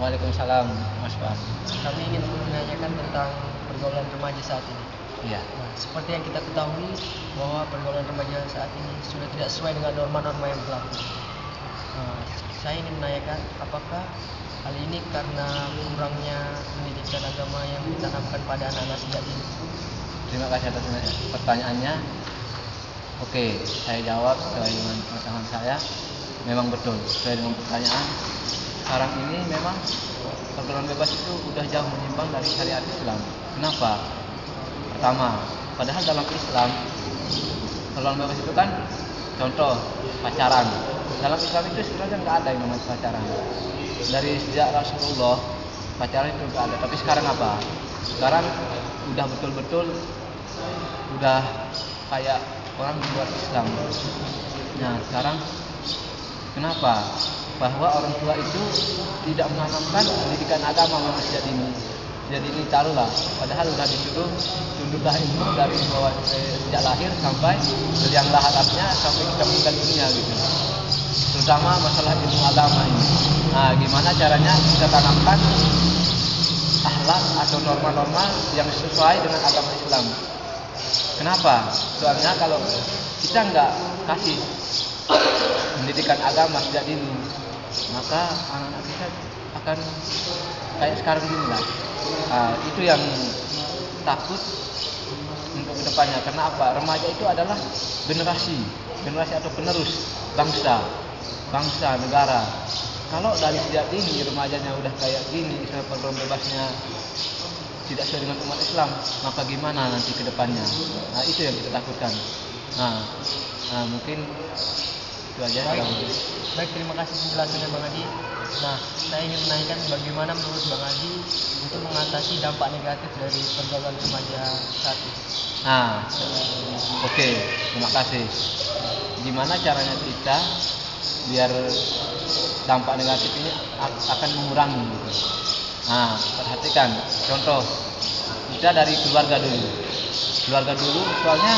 Waalaikumsalam, Mas Pak. Kami ingin menanyakan tentang pergaulan remaja saat ini. Iya. Nah, seperti yang kita ketahui bahwa pergaulan remaja saat ini sudah tidak sesuai dengan norma-norma yang berlaku. Nah, saya ingin menanyakan apakah hal ini karena kurangnya pendidikan agama yang ditanamkan pada anak-anak sejak dini. Terima kasih atas pertanyaannya. Oke, saya jawab sesuai dengan pengetahuan saya. Memang betul sesuai dengan pertanyaan. Sekarang ini memang pergaulan bebas itu udah jauh menyimpang dari syariat Islam. Kenapa? Pertama, padahal dalam Islam pergaulan bebas itu kan contoh pacaran. Dalam Islam itu sebenarnya nggak ada yang namanya pacaran. Dari sejak Rasulullah pacaran itu nggak ada. Tapi sekarang apa? Sekarang udah betul-betul udah kayak orang di luar Islam. Nah, sekarang kenapa? Bahwa orang tua itu tidak menanamkan pendidikan agama sejak dini. Jadi ini taruhlah, padahal sudah disuruh tunduklah ilmu dari bawah sejak lahir sampai yang lahatnya sampai kita meninggal dunia gitu. Terutama masalah ilmu agama ini. Nah, gimana caranya kita tanamkan akhlak atau norma-norma yang sesuai dengan agama Islam? Kenapa? Soalnya kalau kita nggak kasih pendidikan agama sejak dini, maka anak-anak kita akan kayak sekarang gini lah. Itu yang takut untuk kedepannya. Karena apa? Remaja itu adalah generasi atau penerus bangsa, negara. Kalau dari sejak dini remajanya udah kayak gini, misalnya pergaulan bebasnya tidak sesuai dengan umat Islam, maka gimana nanti kedepannya? Nah, itu yang kita takutkan. Nah, mungkin itu aja. Baik, terima kasih penjelasannya Bang Adi. Nah, saya ingin menanyakan bagaimana menurut Bang Adi untuk mengatasi dampak negatif dari pergaulan remaja saat ini. Oke, terima kasih. Gimana caranya kita biar dampak negatif ini akan mengurangi gitu. Nah, perhatikan contoh kita dari keluarga dulu. Soalnya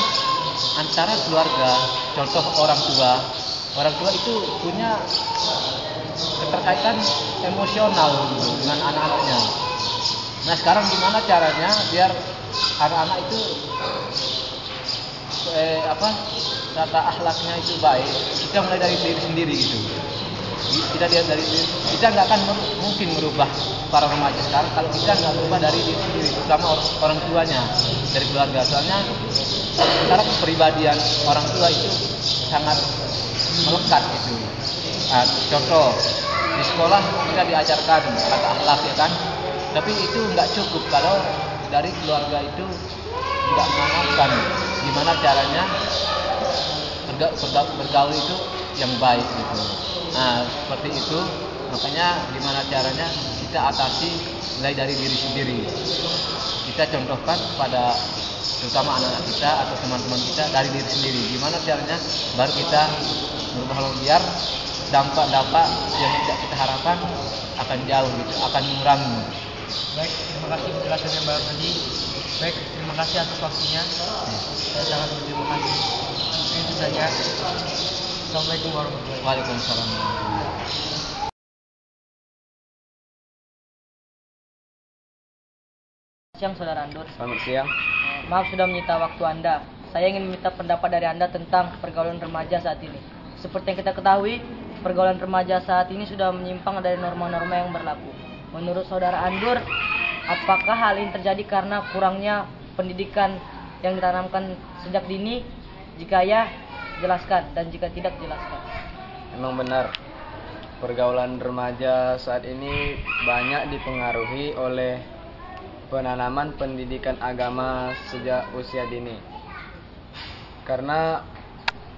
antara keluarga, contoh orang tua itu punya keterkaitan emosional gitu, dengan anak-anaknya. Nah, sekarang gimana caranya biar anak-anak itu tata akhlaknya itu baik? Kita mulai dari diri sendiri gitu. Kita lihat dari diri, kita nggak akan mungkin merubah para remaja sekarang kalau kita nggak berubah dari diri sendiri, terutama orang tuanya, dari keluarga. Soalnya sekarang kepribadian orang tua itu sangat melekat gitu. Contoh di sekolah kita diajarkan kata akhlak ya kan, tapi itu nggak cukup kalau dari keluarga itu nggak menanamkan gimana caranya bergaul itu yang baik gitu. Nah, seperti itu, makanya gimana caranya kita atasi mulai dari diri sendiri. Kita contohkan pada terutama anak-anak kita atau teman-teman kita dari diri sendiri. Gimana caranya baru kita berubah biar dampak-dampak yang tidak kita harapkan akan jauh gitu, akan mengurangi. Baik, terima kasih penjelasannya Bang Adi. Baik, terima kasih atas waktunya. Saya sangat berterima kasih. Itu saja. Assalamualaikum warahmatullahi wabarakatuh. Waalaikumsalam. Siang Saudara Andur. Selamat siang. Maaf sudah menyita waktu Anda. Saya ingin meminta pendapat dari Anda tentang pergaulan remaja saat ini. Seperti yang kita ketahui, pergaulan remaja saat ini sudah menyimpang dari norma-norma yang berlaku. Menurut Saudara Andur, apakah hal ini terjadi karena kurangnya pendidikan yang ditanamkan sejak dini? Jika ya, jelaskan, dan jika tidak, jelaskan. Memang benar, pergaulan remaja saat ini banyak dipengaruhi oleh penanaman pendidikan agama sejak usia dini. Karena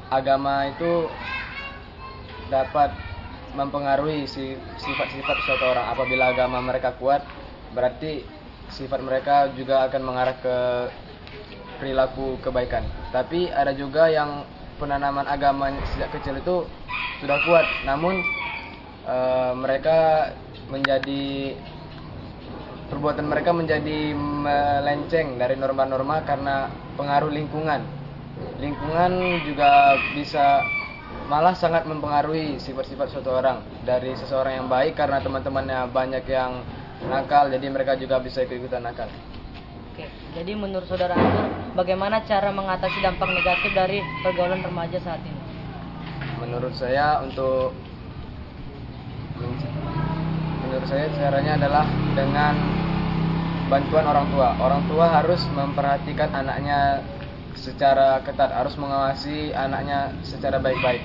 agama itu dapat mempengaruhi sifat-sifat suatu orang. Apabila agama mereka kuat, berarti sifat mereka juga akan mengarah ke perilaku kebaikan. Tapi ada juga yang penanaman agama sejak kecil itu sudah kuat, namun perbuatan mereka menjadi melenceng dari norma-norma karena pengaruh lingkungan. Lingkungan juga bisa malah sangat mempengaruhi sifat-sifat suatu orang. Dari seseorang yang baik karena teman-temannya banyak yang nakal, jadi mereka juga bisa ikut-ikutan nakal. Oke, jadi menurut saudara Andur, bagaimana cara mengatasi dampak negatif dari pergaulan remaja saat ini? Menurut saya caranya adalah dengan bantuan orang tua. Orang tua harus memperhatikan anaknya secara ketat, harus mengawasi anaknya secara baik-baik.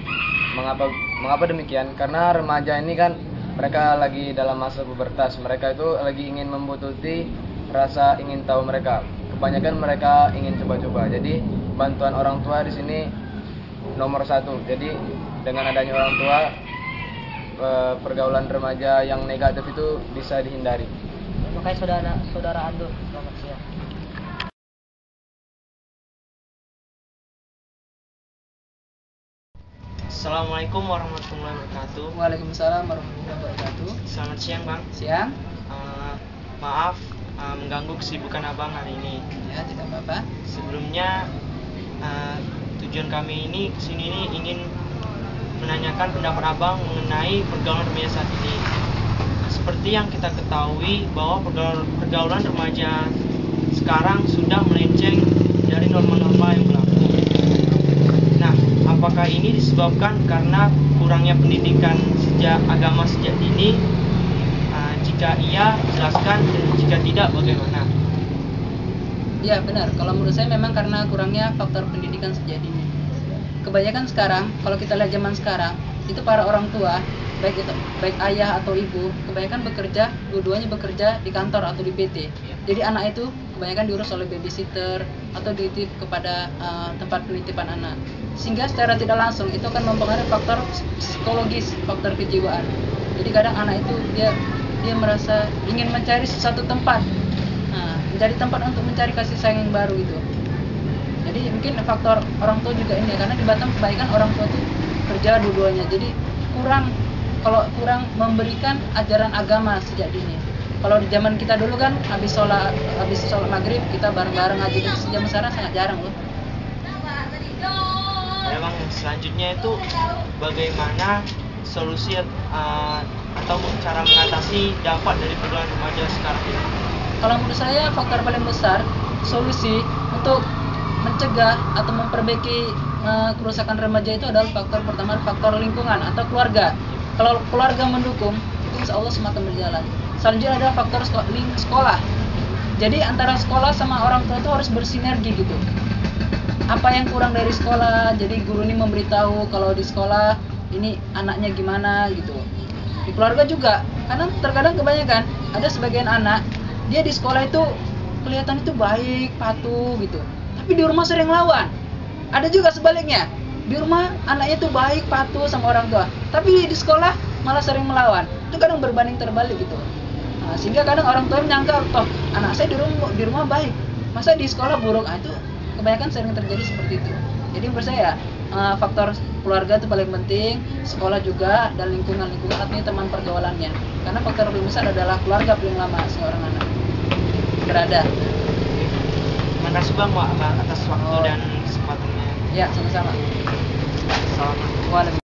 Mengapa demikian? Karena remaja ini kan mereka lagi dalam masa pubertas. Mereka itu lagi ingin membutuhkan rasa ingin tahu mereka. Kebanyakan mereka ingin coba-coba. Jadi bantuan orang tua di sini nomor satu. Jadi dengan adanya orang tua, pergaulan remaja yang negatif itu bisa dihindari. Terima kasih saudara Andur. Selamat siang. Assalamualaikum warahmatullahi wabarakatuh. Waalaikumsalam warahmatullahi wabarakatuh. Selamat siang bang. Siang. Maaf mengganggu kesibukan abang hari ini. Ya, tidak apa-apa. Sebelumnya tujuan kami ini kesini ini ingin menanyakan pendapat abang mengenai pergaulan remaja saat ini. Seperti yang kita ketahui bahwa pergaulan remaja sekarang sudah melenceng dari norma-norma yang berlaku. Nah, apakah ini disebabkan karena kurangnya pendidikan agama sejak dini? Jika iya, jelaskan, dan jika tidak, bagaimana? Ya, benar. Kalau menurut saya memang karena kurangnya faktor pendidikan sejak dini. Kebanyakan sekarang, kalau kita lihat zaman sekarang, itu para orang tua, baik ayah atau ibu, kebanyakan bekerja, dua-duanya bekerja di kantor atau di PT. Jadi anak itu kebanyakan diurus oleh babysitter atau dititip kepada tempat penitipan anak. Sehingga secara tidak langsung itu akan mempengaruhi faktor psikologis, faktor kejiwaan. Jadi kadang anak itu dia merasa ingin mencari sesuatu tempat, mencari tempat untuk mencari kasih sayang yang baru gitu. Jadi mungkin faktor orang tua juga ini, karena di Batam kebanyakan orang tua itu kerja dua-duanya. Jadi kurang memberikan ajaran agama sejak dini. Kalau di zaman kita dulu kan habis sholat maghrib kita bareng-bareng ngaji. Zaman sekarang sangat jarang loh. Ya bang, selanjutnya itu bagaimana solusi atau cara mengatasi dampak dari pergaulan remaja sekarang ini? Kalau menurut saya faktor paling besar solusi untuk mencegah atau memperbaiki kerusakan remaja itu adalah faktor pertama, faktor lingkungan atau keluarga. Kalau keluarga mendukung, itu insya Allah semakin berjalan. Selanjutnya adalah faktor sekolah. Jadi antara sekolah sama orang tua itu harus bersinergi gitu. Apa yang kurang dari sekolah, jadi guru ini memberitahu kalau di sekolah ini anaknya gimana gitu. Di keluarga juga, karena terkadang kebanyakan ada sebagian anak dia di sekolah itu kelihatan itu baik, patuh gitu, tapi di rumah sering lawan. Ada juga sebaliknya, di rumah anaknya itu baik, patuh sama orang tua, tapi di sekolah malah sering melawan. Itu kadang berbanding terbalik gitu. Sehingga kadang orang tua menyangka, toh anak saya di rumah baik, masa di sekolah buruk. Itu kebanyakan sering terjadi seperti itu. Jadi menurut saya faktor keluarga itu paling penting, sekolah juga, dan lingkungan artinya teman pergaulannya. Karena faktor paling besar adalah keluarga paling lama seorang anak berada. Terima kasih bang atas waktu dan kesempatannya. Ya, sama-sama. Assalamualaikum. Waalaikumsalam.